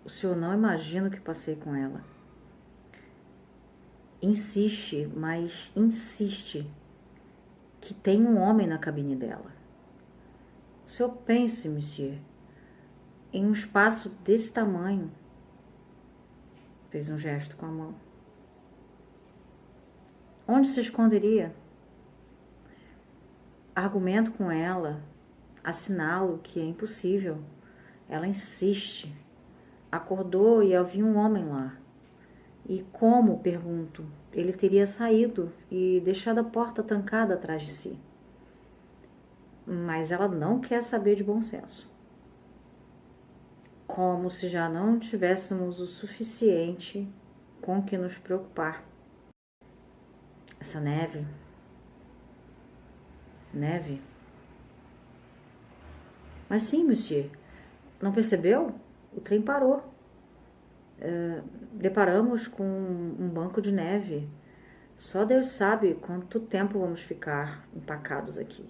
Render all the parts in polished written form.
O senhor não imagina o que passei com ela. Insiste, mas insiste que tem um homem na cabine dela. O senhor pense, monsieur, em um espaço desse tamanho. Fez um gesto com a mão. Onde se esconderia? Argumento com ela, assinalo que é impossível. Ela insiste. Acordou e havia um homem lá. E como, pergunto, ele teria saído e deixado a porta trancada atrás de si. Mas ela não quer saber de bom senso. Como se já não tivéssemos o suficiente com que nos preocupar. Essa neve. Neve? Mas sim, monsieur. Não percebeu? O trem parou. Deparamos com um banco de neve. Só Deus sabe quanto tempo vamos ficar empacados aqui.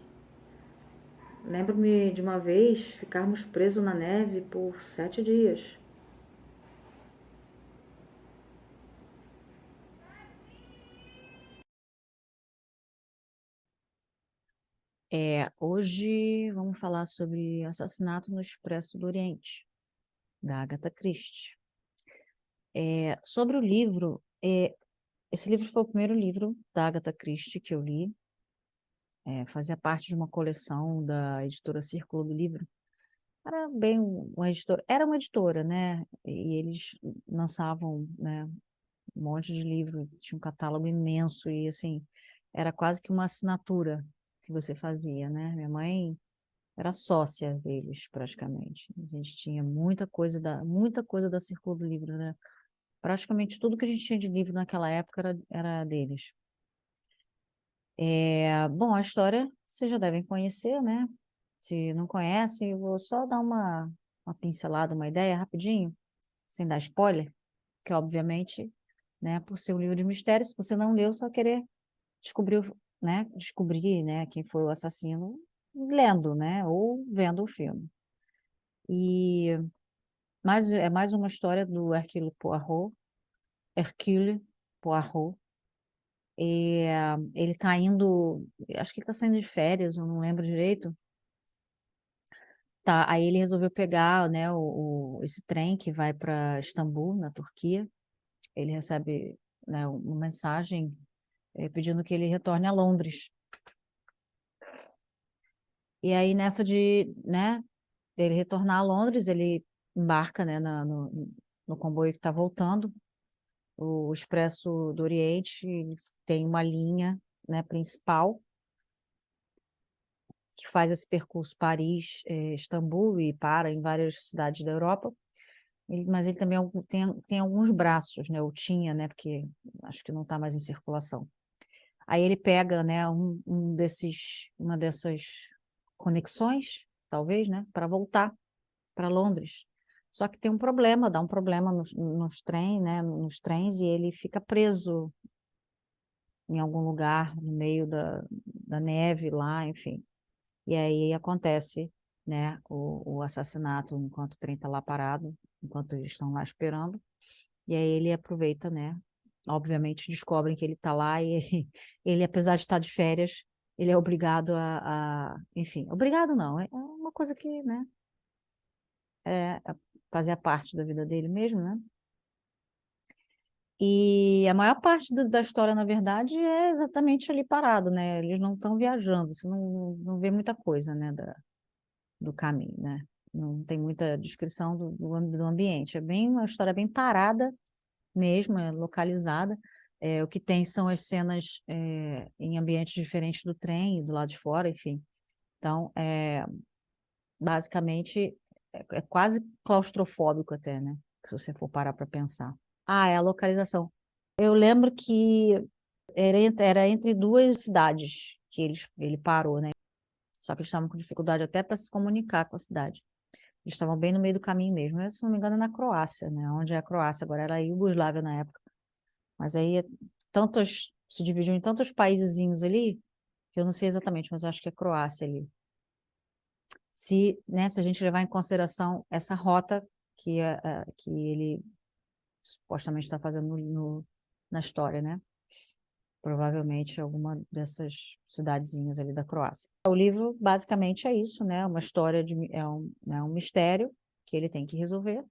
Lembro-me de uma vez ficarmos presos na neve por 7 dias. Hoje vamos falar sobre Assassinato no Expresso do Oriente, da Agatha Christie. Sobre o livro, esse livro foi o primeiro livro da Agatha Christie que eu li. Fazia parte de uma coleção da editora Círculo do Livro. Era bem uma editora, era uma editora, né? E eles lançavam, né, um monte de livro, tinha um catálogo imenso e assim, era quase que uma assinatura que você fazia, né? Minha mãe era sócia deles, praticamente. A gente tinha muita coisa da Círculo do Livro, né? Praticamente tudo que a gente tinha de livro naquela época era deles. Bom, a história vocês já devem conhecer, né? Se não conhecem, eu vou só dar uma pincelada, uma ideia rapidinho, sem dar spoiler, que obviamente, né, por ser um livro de mistério, se você não leu, só querer descobrir, descobrir, né, quem foi o assassino lendo, né, ou vendo o filme. E é mais uma história do Hercule Poirot. Ele está indo, acho que ele está saindo de férias, eu não lembro direito. Tá, aí ele resolveu pegar, né, esse trem que vai para Istambul, na Turquia. Ele recebe, né, uma mensagem pedindo que ele retorne a Londres. E aí nessa né, ele retornar a Londres, ele embarca, né, no comboio que está voltando. O Expresso do Oriente tem uma linha, né, principal que faz esse percurso Paris, Istambul e para em várias cidades da Europa. Mas ele também tem alguns braços, né? Ou tinha, né? Porque acho que não está mais em circulação. Aí ele pega, né, uma dessas conexões, talvez, né, para voltar para Londres. Só que tem um problema, dá um problema nos trens, e ele fica preso em algum lugar no meio da neve lá, enfim. E aí acontece, né, o assassinato enquanto o trem está lá parado, enquanto eles estão lá esperando. E aí ele aproveita, né? Obviamente descobrem que ele está lá e ele, apesar de estar de férias, ele é obrigado enfim, obrigado não, é uma coisa que, né, fazia parte da vida dele mesmo, né? E a maior parte da história, na verdade, é exatamente ali parado, né? Eles não estão viajando, você não vê muita coisa, né, do caminho, né? Não tem muita descrição do ambiente. É bem uma história bem parada mesmo, é localizada. O que tem são as cenas em ambientes diferentes do trem, do lado de fora, enfim. Então, basicamente, é quase claustrofóbico até, né? Se você for parar para pensar. Ah, é a localização. Eu lembro que era entre duas cidades que ele parou, né? Só que eles estavam com dificuldade até para se comunicar com a cidade. Eles estavam bem no meio do caminho mesmo. Eu, se não me engano, é na Croácia, né? Onde é a Croácia agora? Era a Iugoslávia na época. Mas aí se dividiu em tantos paisezinhos ali, que eu não sei exatamente, mas eu acho que é Croácia ali. Se a gente levar em consideração essa rota que ele supostamente está fazendo na história, né? Provavelmente alguma dessas cidadezinhas ali da Croácia. O livro basicamente é isso, né? Uma história é um mistério que ele tem que resolver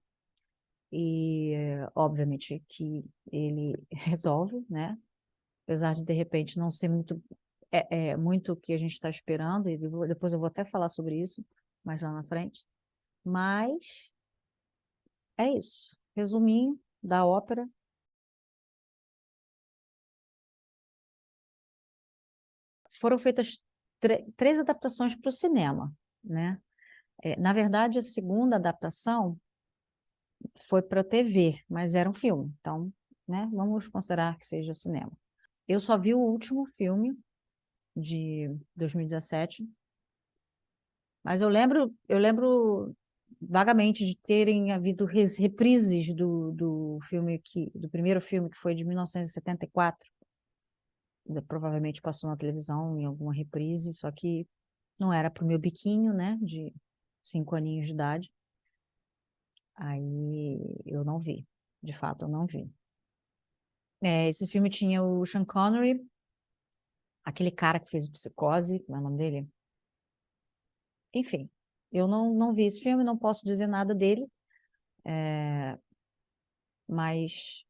e obviamente que ele resolve, né? Apesar de repente não ser muito o que a gente está esperando, e depois eu vou até falar sobre isso mais lá na frente, mas é isso. Resuminho da ópera. Foram feitas três adaptações para o cinema, né? Na verdade, a segunda adaptação foi para a TV, mas era um filme, então, né? Vamos considerar que seja cinema. Eu só vi o último filme de 2017, mas eu lembro vagamente de terem havido reprises do primeiro filme, que foi de 1974. Provavelmente passou na televisão em alguma reprise, só que não era para o meu biquinho, né, de 5 aninhos de idade. Aí eu não vi, de fato eu não vi. Esse filme tinha o Sean Connery, aquele cara que fez o Psicose, como é o nome dele? Enfim, eu não vi esse filme, não posso dizer nada dele, mas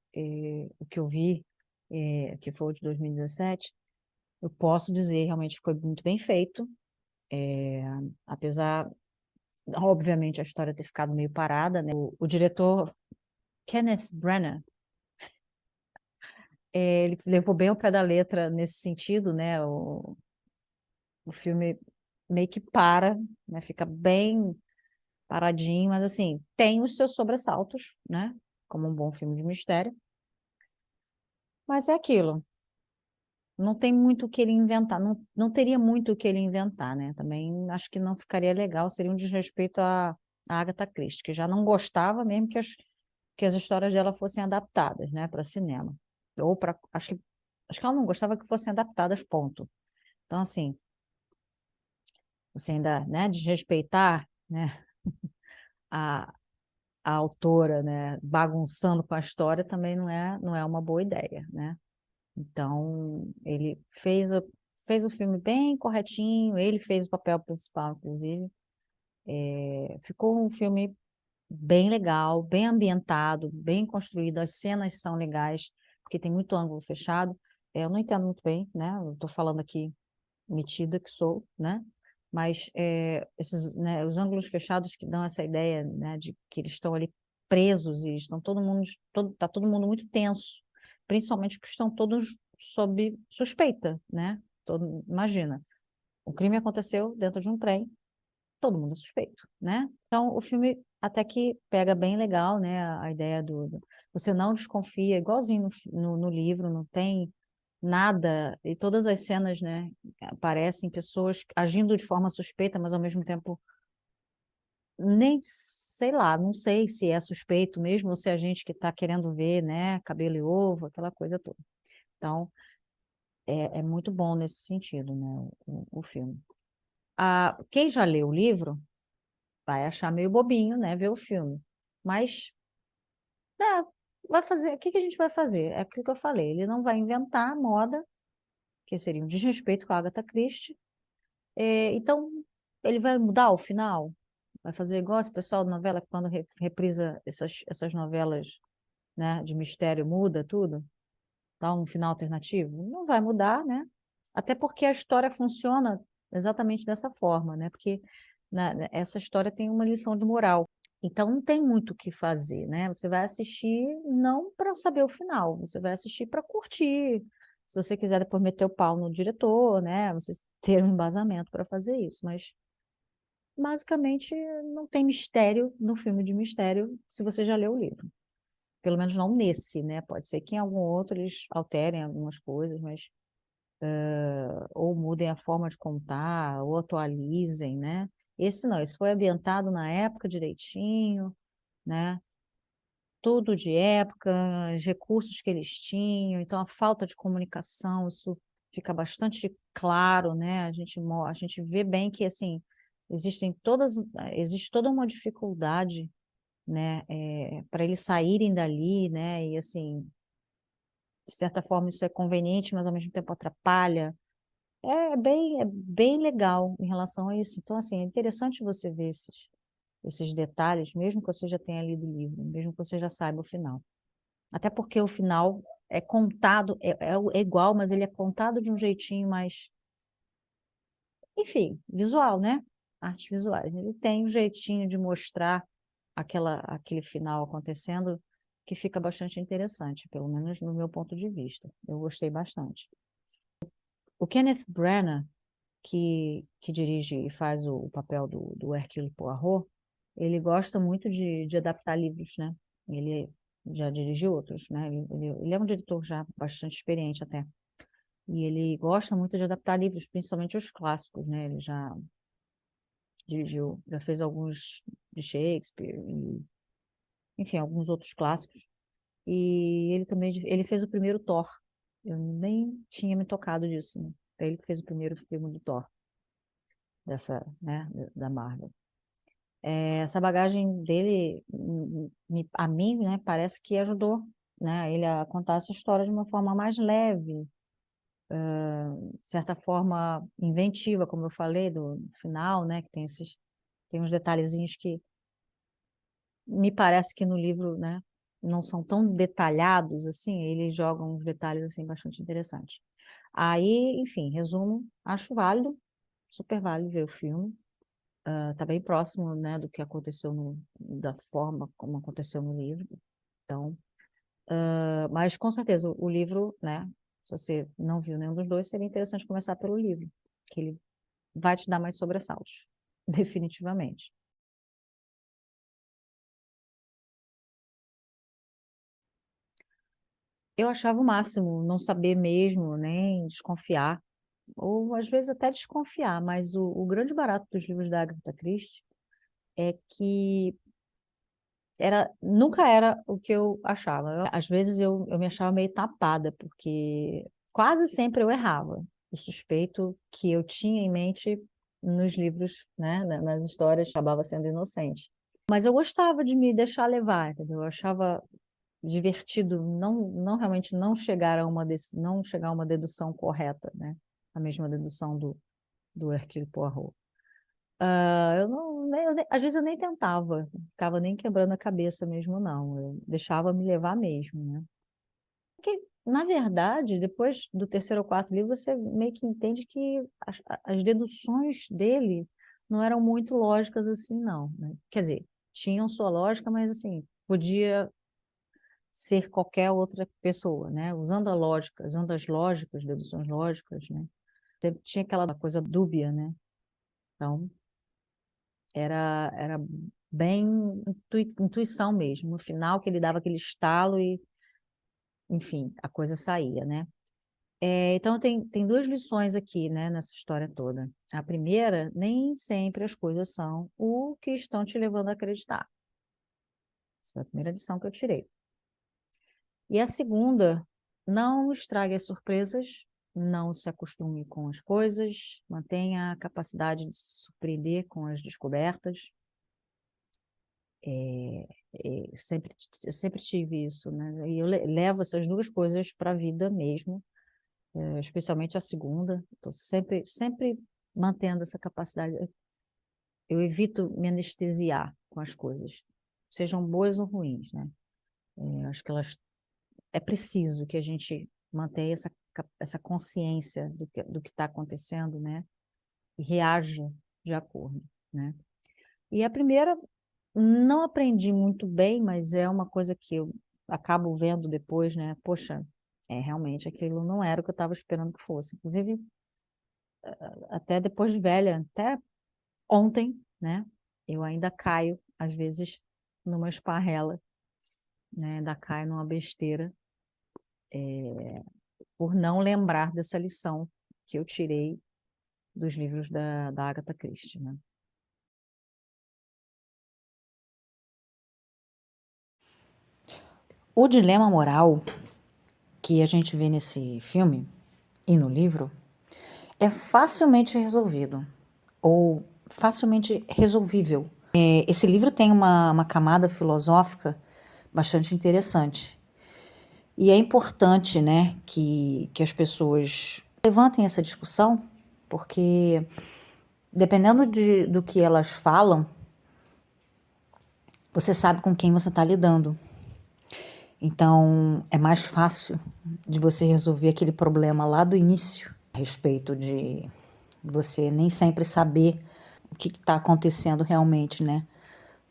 o que eu vi, que foi o de 2017, eu posso dizer realmente que foi muito bem feito, apesar, obviamente, a história ter ficado meio parada, né? O diretor Kenneth Branagh, ele levou bem ao pé da letra nesse sentido, né? O filme meio que para, né? Fica bem paradinho, mas assim, tem os seus sobressaltos, né? Como um bom filme de mistério. Mas é aquilo. Não tem muito o que ele inventar, não teria muito o que ele inventar, né? Também acho que não ficaria legal, seria um desrespeito à Agatha Christie, que já não gostava mesmo que as histórias dela fossem adaptadas, né, para cinema. Ou para, acho que ela não gostava que fossem adaptadas, ponto. Então, assim, você ainda, né, desrespeitar, né, a, a autora, né, bagunçando com a história também não é uma boa ideia, né? Então, ele fez o filme bem corretinho, ele fez o papel principal, inclusive. Ficou um filme bem legal, bem ambientado, bem construído, as cenas são legais, porque tem muito ângulo fechado. Eu não entendo muito bem, né? Eu estou falando aqui metida que sou, né? Mas esses, né, os ângulos fechados que dão essa ideia, né, de que eles estão ali presos e estão tá todo mundo muito tenso, principalmente que estão todos sob suspeita, né? Imagina, o crime aconteceu dentro de um trem, todo mundo é suspeito, né? Então o filme até que pega bem legal, né? A ideia você não desconfia, igualzinho no livro, não tem nada, e todas as cenas, né, aparecem pessoas agindo de forma suspeita, mas ao mesmo tempo nem sei lá, não sei se é suspeito mesmo ou se é a gente que está querendo ver, né, cabelo e ovo, aquela coisa toda. Então, é muito bom nesse sentido, né, o filme. Quem já leu o livro vai achar meio bobinho, né, ver o filme, mas né, vai fazer, o que que a gente vai fazer? É aquilo que eu falei, ele não vai inventar moda, que seria um desrespeito com a Agatha Christie. Então, ele vai mudar o final? Vai fazer igual esse pessoal de novela, que quando reprisa essas novelas, né, de mistério, muda tudo? Dá um final alternativo? Não vai mudar, né? Até porque a história funciona exatamente dessa forma, né? Porque essa história tem uma lição de moral. Então, não tem muito o que fazer, né? Você vai assistir não para saber o final, você vai assistir para curtir. Se você quiser depois meter o pau no diretor, né? Você ter um embasamento para fazer isso, mas basicamente não tem mistério no filme de mistério se você já leu o livro. Pelo menos não nesse, né? Pode ser que em algum outro eles alterem algumas coisas, mas ou mudem a forma de contar, ou atualizem, né? Esse não, esse foi ambientado na época direitinho, né? Tudo de época, os recursos que eles tinham, então a falta de comunicação, isso fica bastante claro, né? A gente vê bem que assim existe toda uma dificuldade, né? Para eles saírem dali, né? E assim, de certa forma isso é conveniente, mas ao mesmo tempo atrapalha. É bem legal em relação a isso. Então, assim, é interessante você ver esses detalhes, mesmo que você já tenha lido o livro, mesmo que você já saiba o final. Até porque o final é contado, é igual, mas ele é contado de um jeitinho mais, enfim, visual, né? Artes visuais. Ele tem um jeitinho de mostrar aquele final acontecendo que fica bastante interessante, pelo menos no meu ponto de vista. Eu gostei bastante. O Kenneth Branagh, que dirige e faz o papel do Hercule Poirot, ele gosta muito de adaptar livros, né? Ele já dirigiu outros, né? Ele é um diretor já bastante experiente até. E ele gosta muito de adaptar livros, principalmente os clássicos, né? Ele já dirigiu, já fez alguns de Shakespeare, enfim, alguns outros clássicos. E ele também ele fez o primeiro Thor. Eu nem tinha me tocado disso, né? Ele que fez o primeiro filme do Thor, dessa, né, da Marvel. Essa bagagem dele, a mim, né, parece que ajudou, né, ele a contar essa história de uma forma mais leve, de certa forma inventiva, como eu falei, do final, né, que tem uns detalhezinhos que me parece que no livro, né, não são tão detalhados assim, eles jogam uns detalhes assim bastante interessantes. Aí, enfim, resumo, acho válido, super válido ver o filme. Tá bem próximo, né, do que aconteceu da forma como aconteceu no livro. Então, mas com certeza o livro, né, se você não viu nenhum dos dois, seria interessante começar pelo livro, que ele vai te dar mais sobressaltos, definitivamente. Eu achava o máximo não saber mesmo, nem desconfiar, ou às vezes até desconfiar, mas o grande barato dos livros da Agatha Christie é que nunca era o que eu achava. Às vezes eu me achava meio tapada, porque quase sempre eu errava. O suspeito que eu tinha em mente nos livros, né, nas histórias, acabava sendo inocente. Mas eu gostava de me deixar levar, entendeu? Eu achava divertido não realmente não chegar a não chegar a uma dedução correta, né? A mesma dedução do Hercule Poirot. Eu não, às vezes eu nem tentava, ficava nem quebrando a cabeça mesmo, não. Eu deixava me levar mesmo, né? Porque, na verdade, depois do terceiro ou quarto livro, você meio que entende que as deduções dele não eram muito lógicas assim, não, né? Quer dizer, tinham sua lógica, mas assim, podia ser qualquer outra pessoa, né? Usando a lógica, usando as lógicas, deduções lógicas, né? Sempre tinha aquela coisa dúbia, né? Então, era bem intuição mesmo. No final, que ele dava aquele estalo e, enfim, a coisa saía, né? Então, tem duas lições aqui, né, nessa história toda. A primeira, nem sempre as coisas são o que estão te levando a acreditar. Essa foi a primeira lição que eu tirei. E a segunda, não estrague as surpresas, não se acostume com as coisas, mantenha a capacidade de se surpreender com as descobertas. Eu sempre tive isso, né? E eu levo essas duas coisas para a vida mesmo, especialmente a segunda. Estou sempre mantendo essa capacidade. Eu evito me anestesiar com as coisas, sejam boas ou ruins, né? Acho que é preciso que a gente mantenha essa consciência do que está acontecendo, né? E reaja de acordo, né? E a primeira, não aprendi muito bem, mas é uma coisa que eu acabo vendo depois, né? Poxa, realmente aquilo não era o que eu estava esperando que fosse. Inclusive, até depois de velha, até ontem, né? Eu ainda caio, às vezes, numa esparrela, né? Ainda caio numa besteira, por não lembrar dessa lição que eu tirei dos livros da Agatha Christie, né? O dilema moral que a gente vê nesse filme e no livro é facilmente resolvido ou facilmente resolvível. Esse livro tem uma camada filosófica bastante interessante. E é importante, né, que as pessoas levantem essa discussão, porque dependendo do que elas falam, você sabe com quem você está lidando. Então, é mais fácil de você resolver aquele problema lá do início, a respeito de você nem sempre saber o que está acontecendo realmente, né?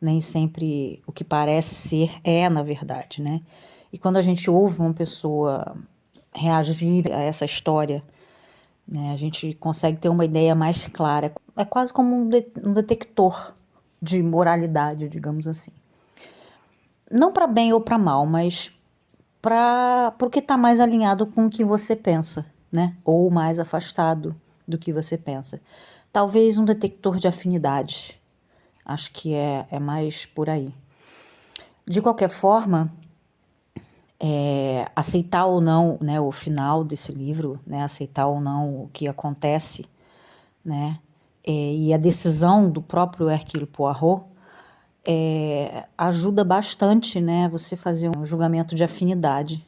Nem sempre o que parece ser na verdade, né? E quando a gente ouve uma pessoa reagir a essa história, né, a gente consegue ter uma ideia mais clara. É quase como um detector de moralidade, digamos assim. Não para bem ou para mal, mas para o que está mais alinhado com o que você pensa, né? Ou mais afastado do que você pensa. Talvez um detector de afinidades. Acho que é mais por aí. De qualquer forma, aceitar ou não, né, o final desse livro, né, aceitar ou não o que acontece, né, e a decisão do próprio Hercule Poirot ajuda bastante, né, você fazer um julgamento de afinidade,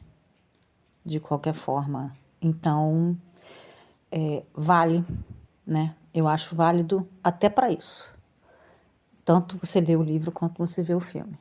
de qualquer forma. Então, vale, né? Eu acho válido até para isso. Tanto você ler o livro quanto você ver o filme.